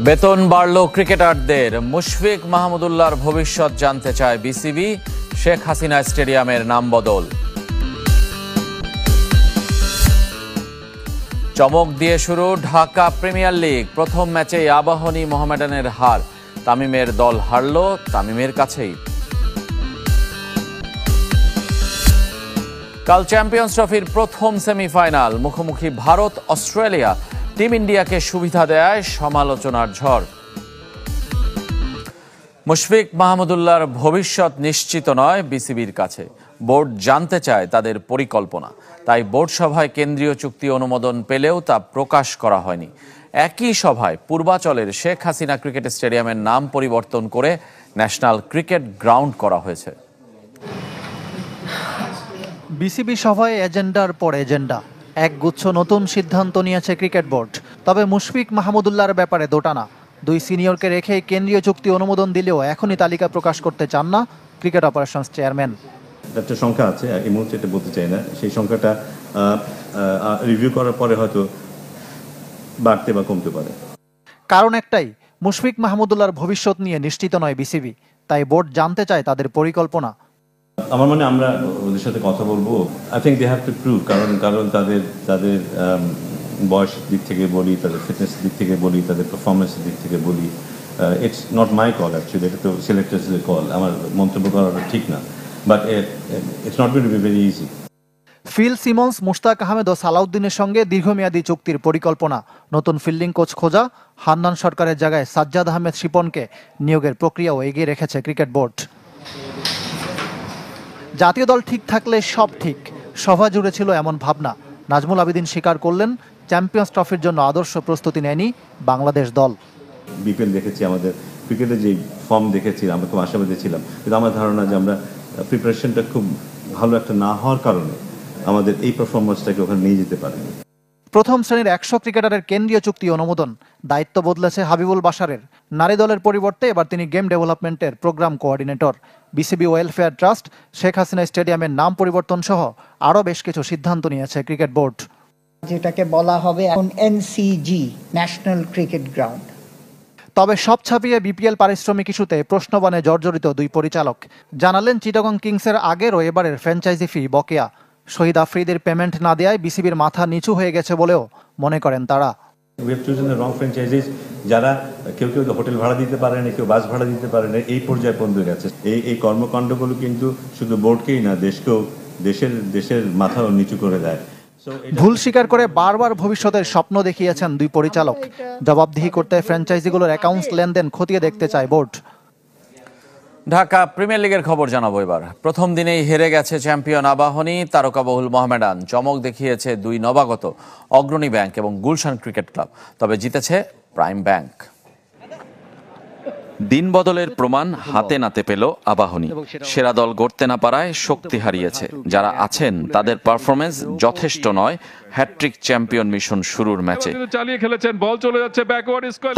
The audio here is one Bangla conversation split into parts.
বেতন বাড়ল ক্রিকেটারদের। মুশফিক মাহমুদুল্লাহর ভবিষ্যৎ জানতে চায় বিসিবি। শেখ হাসিনা স্টেডিয়ামের নাম বদল। চমক দিয়ে শুরু ঢাকা প্রিমিয়ার লিগ। প্রথম ম্যাচেই আবাহনী মোহামেডানের হার। তামিমের দল হারল তামিমের কাছেই। কাল চ্যাম্পিয়ন্স ট্রফির প্রথম সেমিফাইনাল। মুখোমুখি ভারত অস্ট্রেলিয়া। টিম ইন্ডিয়াকে সুবিধা দেয় সমালোচনার ঝড়। মুশফিক মাহমুদুল্লাহর ভবিষ্যৎ নিশ্চিত নয় বিসিবির কাছে। বোর্ড জানতে চায় তাদের পরিকল্পনা। তাই বোর্ড সভায় কেন্দ্রীয় চুক্তি অনুমোদন পেলেও তা প্রকাশ করা হয়নি। একই সভায় পূর্বাচলের শেখ হাসিনা ক্রিকেট স্টেডিয়ামের নাম পরিবর্তন করে ন্যাশনাল ক্রিকেট গ্রাউন্ড করা হয়েছে। বিসিবি সভায় এজেন্ডার পর এজেন্ডা। একগুচ্ছ নতুন সিদ্ধান্ত নিয়েছে ক্রিকেট বোর্ড। তবে মুশফিক মাহমুদুল্লাহর ব্যাপারে দোটানা। দুই সিনিয়রকে রেখে কেন্দ্রীয় চুক্তি অনুমোদন দিলেও এখনই তালিকা প্রকাশ করতে চান না ক্রিকেট অপারেশনস চেয়ারম্যান। একটা সংখ্যা আছে, এই মুহূর্তে এটা বলতে চাই না। সেই সংখ্যাটা রিভিউ করার পরে হয়তো বাড়তে বা কমতে পারে। কারণ একটাই, মুশফিক মাহমুদুল্লাহর ভবিষ্যৎ নিয়ে নিশ্চিত নয় বিসিবি। তাই বোর্ড জানতে চায় তাদের পরিকল্পনা। আমার মনে আমরা ওদের সাথে কথা বলবো। I think they have to prove, কারণ তাদের বয়সের দিক থেকে বলি, তাদের ফিটনেসের দিক থেকে বলি, তাদের পারফরমেন্সের দিক থেকে বলি, it's not my call actually, এটা তো সিলেক্টার্সের কল। আমার মন্তব্য করাটা ঠিক না, but it's not going to be very easy. Phil Simmons, Mushtaq Ahmed ও সালাউদ্দিনের সঙ্গে দীর্ঘমেয়াদী চুক্তির পরিকল্পনা। নতুন ফিল্ডিং কোচ খোঁজা। হান্নান সরকারের জায়গায় সাজ্জাদ আহমেদ শিপনকে নিয়োগের প্রক্রিয়াও এগিয়ে রেখেছে ক্রিকেট বোর্ড। জাতীয় দল ঠিক থাকলে সব ঠিক, সভা জুড়ে ছিল এমন ভাবনা। নাজমুল আবেদিন স্বীকার করলেন, চ্যাম্পিয়ন্স ট্রফির জন্য আদর্শ প্রস্তুতি নেয়নি বাংলাদেশ দল। বিপিএল দেখেছি, আমাদের ক্রিকেটের যে ফর্ম দেখেছি, আমরা খুব আশাবাদী ছিলাম। কিন্তু আমার ধারণা যে আমরা প্রিপারেশনটা খুব ভালো একটা না হওয়ার কারণে আমাদের এই পারফরমেন্সটাকে ওখানে নিয়ে যেতে পারেনি। প্রথম শ্রেণীর 100 ক্রিকেটারের কেন্দ্রীয় চুক্তি অনুমোদন। দায়িত্ব বদলেছে হাবিবুল বাশারের। নারী দলের পরিবর্তে এবার তিনি গেম ডেভেলপমেন্টের program coordinator. BCB welfare trust, Sheikh Hasina স্টেডিয়ামের নাম পরিবর্তন সহ আরও বেশ কিছু সিদ্ধান্ত নিয়েছে ক্রিকেট বোর্ড। যেটাকে বলা হবে এখন এনসিজি, ন্যাশনাল ক্রিকেট গ্রাউন্ড। তবে সব ছাপিয়ে বিপিএল পারিশ্রমিক ইস্যুতে প্রশ্নবাণে জর্জরিত দুই পরিচালক। জানালেন চিটাগং কিংসের আগের ও এবারের ফ্র্যাঞ্চাইজি ফি বকেয়া। শহীদ আফ্রিদির পেমেন্ট না দেওয়ায় বিসিবির মাথা নিচু হয়ে গেছে বলেও মনে করেন তারা। যারা কেউ হোটেল ভাড়া দিতে পারে না, কেউ বাস ভাড়া দিতে পারে না, এই পর্যায়ে পৌঁছে গেছে। এই কর্মকাণ্ডগুলো কিন্তু শুধু বোর্ডকেই না, দেশকেও, দেশের মাথা নিচু করে দেয়। ভুল স্বীকার করে বারবার ভবিষ্যতের স্বপ্ন দেখিয়েছেন দুই পরিচালক। জবাবদিহি করতে ফ্র্যাঞ্চাইজিগুলোর অ্যাকাউন্টস লেনদেন খতিয়ে দেখতে চায় বোর্ড। ঢাকা প্রিমিয়ার লিগের খবর জানাবো এবার। প্রথম দিনেই হেরে গেছে চ্যাম্পিয়ন আবাহনী। তারকাবহুল মোহামেডান চমক দেখিয়েছে দুই নবাগত অগ্রণী ব্যাংক এবং গুলশান ক্রিকেট ক্লাব। তবে জিতেছে প্রাইম ব্যাংক। দিন বদলের প্রমাণ হাতে নাতে পেল আবাহনী। সেরা দল গড়তে না পারায় শক্তি হারিয়েছে। যারা আছেন তাদের পারফরমেন্স যথেষ্ট নয় হ্যাট্রিক চ্যাম্পিয়ন মিশন শুরুর ম্যাচে।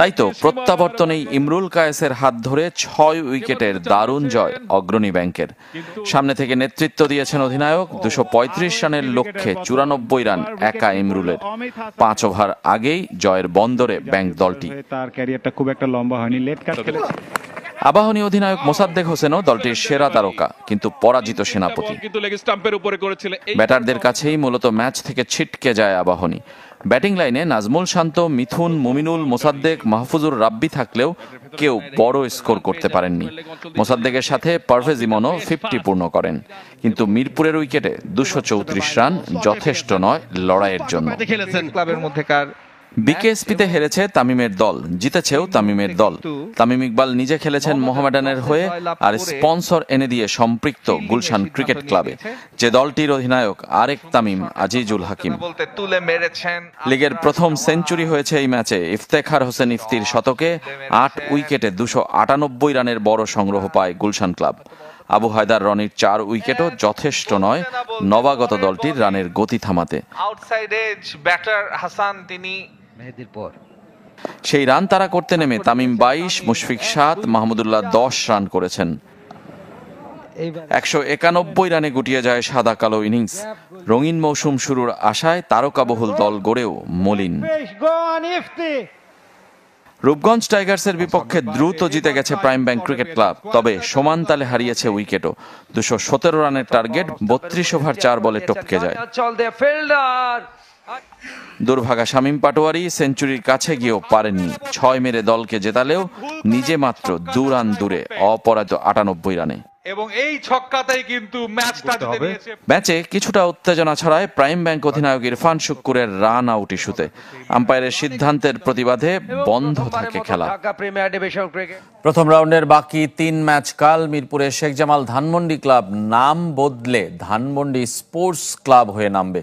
তাই তো প্রত্যাবর্তনেই ইমরুল কায়েসের হাত ধরে 6 উইকেটের দারুণ জয় অগ্রণী ব্যাংকের। সামনে থেকে নেতৃত্ব দিয়েছেন অধিনায়ক। 235 রানের লক্ষ্যে 94 রান একা ইমরুলের। 5 ওভার আগেই জয়ের বন্দরে ব্যাংক দলটি। তার ক্যারিয়ারটা খুব একটা লম্বা হয়নি, লেট কাট খেলেছে। আবাহনী অধিনায়ক মোসাদ্দেক হোসেনও দলটির সেরা তারকা, কিন্তু পরাজিত সেনাপতি। ব্যাটারদের কাছেই মূলত ম্যাচ থেকে ছিটকে যায় আবাহনী। ব্যাটিং লাইনে নাজমুল শান্ত, মিথুন, মুমিনুল, মোসাদ্দেক, মাহফুজুর রাব্বি থাকলেও কেউ বড় স্কোর করতে পারেননি। মোসাদ্দেকের সাথে পারভেজ ইমনও 50 পূর্ণ করেন, কিন্তু মিরপুরের উইকেটে 234 রান যথেষ্ট নয় লড়াইয়ের জন্য। বিকেএসপিতে হেরেছে তামিমের দল, জিতেছেও তামিমের দল। তামিম ইকবাল নিজে খেলেছেন মোহামেডানের হয়ে, আর স্পন্সর এনে দিয়ে সম্পৃক্ত গুলশান ক্রিকেট ক্লাবে, যে দলটির অধিনায়ক আরেক তামিম, আজিজুল হাকিম। লিগের প্রথম সেঞ্চুরি হয়েছে এই ম্যাচে। ইফতেখার হোসেন ইফতির শতকে 8 উইকেটে 298 রানের বড় সংগ্রহ পায় গুলশান ক্লাব। আবু হায়দার রনির 4 উইকেটও যথেষ্ট নয় নবাগত দলটির রানের গতি থামাতে। সেই রান তারা করতে নেমে তামিম 22, মুশফিক 7, মাহমুদুল্লাহ 10 রান করেছেন। 191 রানে গুটিয়ে যায় সাদা কালো ইনিংস। রঙিন মৌসুম শুরুর আশায় তারকাবহুল দল গড়েও মলিন। রূপগঞ্জ টাইগার্সের বিপক্ষে দ্রুত জিতে গেছে প্রাইম ব্যাংক ক্রিকেট ক্লাব, তবে সমান তালে হারিয়েছে উইকেটও। 217 রানের টার্গেট 32 ওভার 4 বলে টপকে যায়। দুর্ভাগা শামীম পাটোয়ারি সেঞ্চুরির কাছে গিয়েও পারেননি। 6 মেরে দলকে জেতালেও নিজে মাত্র 2 রান দূরে, অপরাজিত 98 রানে। এবং এই ছক্কাতেই কিন্তু ম্যাচটা জিতে নিয়েছে। ম্যাচে কিছুটা উত্তেজনা ছড়ায় প্রাইম ব্যাংক অধিনায়ক ইরফান শুক্কুরের রান আউট ইস্যুতে। আম্পায়ারের সিদ্ধান্তের প্রতিবাদে বন্ধ থাকে খেলা। প্রথম রাউন্ডের বাকি 3 ম্যাচ কাল মিরপুরে শেখ জামাল ধানমন্ডি ক্লাব নাম বদলে ধানমন্ডি স্পোর্টস ক্লাব হয়ে নামবে।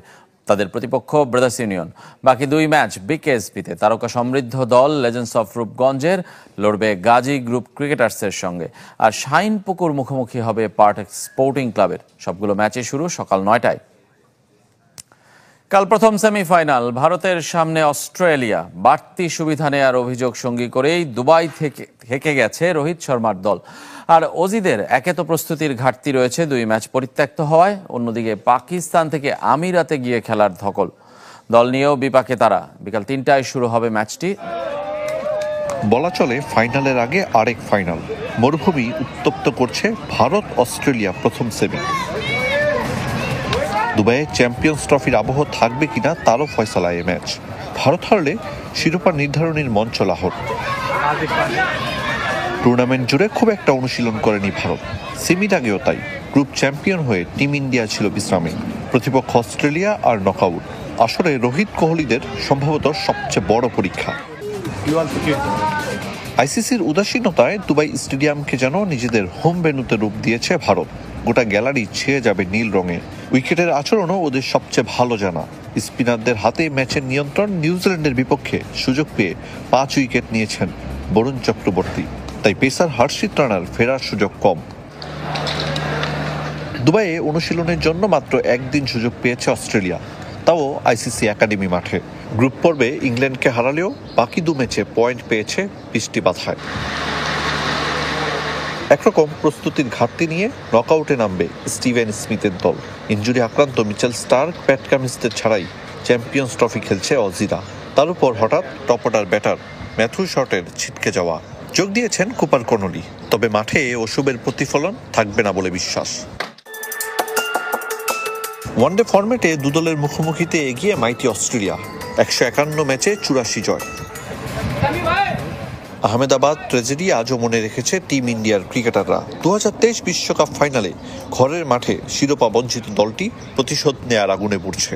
তাদের প্রতিপক্ষ ব্রাদার্স ইউনিয়ন। বাকি 2 ম্যাচ বিকেএসপিতে তারকা সমৃদ্ধ দল লেজেন্ডস অফ রূপগঞ্জের লড়বে গাজী গ্রুপ ক্রিকেটার্সের সঙ্গে, আর শাইনপুকুর মুখোমুখি হবে পার্টেক্স স্পোর্টিং ক্লাবের। সবগুলো ম্যাচই শুরু সকাল 9টায়। কাল প্রথম সেমিফাইনাল, ভারতের সামনে অস্ট্রেলিয়া। বাড়তি সুবিধা নেয়ার অভিযোগ সঙ্গী করেই দুবাই থেকে হেঁকে গেছে রোহিত শর্মার দল। আর অজিদের একে তো প্রস্তুতির ঘাটতি রয়েছে 2 ম্যাচ পরিত্যক্ত হওয়ায়, অন্যদিকে পাকিস্তান থেকে আমিরাতে গিয়ে খেলার ধকল। দল নিয়েও বিপাকে তারা। বিকাল 3টায় শুরু হবে ম্যাচটি। বলা চলে ফাইনালের আগে আরেক ফাইনাল। মরুভূমি উত্তপ্ত করছে ভারত অস্ট্রেলিয়া প্রথম সেমি। দুবাইয়ে চ্যাম্পিয়ন্স ট্রফির আবহ থাকবে কিনা তারও ফয়সালা এই ম্যাচ। ভারত হারলে শিরোপা নির্ধারণীর মঞ্চ লাহোর। টুর্নামেন্ট জুড়ে খুব একটা অনুশীলন করেনি ভারত, সেমির আগেও তাই। গ্রুপ চ্যাম্পিয়ন হয়ে টিম ইন্ডিয়া ছিল বিশ্রামে, প্রতিপক্ষ অস্ট্রেলিয়া আর নকআউট। আসলে রোহিত কোহলিদের সম্ভবত সবচেয়ে বড় পরীক্ষা। আইসিসির উদাসীনতায় দুবাই স্টেডিয়ামকে যেন নিজেদের হোম ভেন্যুতে রূপ দিয়েছে ভারত। গোটা গ্যালারি ছেয়ে যাবে নীল রঙে। উইকেটের আচরণও ওদের সবচেয়ে ভালো জানা। স্পিনারদের হাতে ম্যাচের নিয়ন্ত্রণ। নিউজিল্যান্ডের বিপক্ষে সুযোগ পেয়ে 5 উইকেট নিয়েছেন বরুণ চক্রবর্তী, তাই পেসার হর্ষিত রানার ফেরার সুযোগ কম। দুবাইয়ে অনুশীলনের জন্য মাত্র 1 দিন সুযোগ পেয়েছে অস্ট্রেলিয়া, তাও আইসিসি একাডেমি মাঠে। গ্রুপ পর্বে ইংল্যান্ডকে হারালেও বাকি 2 ম্যাচে পয়েন্ট পেয়েছে বৃষ্টি বাধায়। একরকম প্রস্তুতির ঘাটতি নিয়ে নকআউটে নামবে স্টিভেন স্মিথের দল। ইনজুরি আক্রান্ত মিচেল স্টার্ক, প্যাট কামিন্সদের ছাড়াই চ্যাম্পিয়ন্স ট্রফি খেলছে অজিরা। তার উপর হঠাৎ টপ অর্ডার ব্যাটার ম্যাথিউ শটের ছিটকে যাওয়া। যোগ দিয়েছেন কুপার কনলি, তবে মাঠে ওসবের প্রতিফলন থাকবে না বলে বিশ্বাস। ওয়ানডে ফরম্যাটে 2 দলের মুখোমুখিতে এগিয়ে মাইটি অস্ট্রেলিয়া। 151 ম্যাচে 84 জয়। আহমেদাবাদ ট্রেজেডি আজও মনে রেখেছে টিম ইন্ডিয়ার ক্রিকেটাররা। 2023 বিশ্বকাপ ফাইনালে ঘরের মাঠে শিরোপা বঞ্চিত দলটি প্রতিশোধ নেয়ার আগুনে পুড়ছে।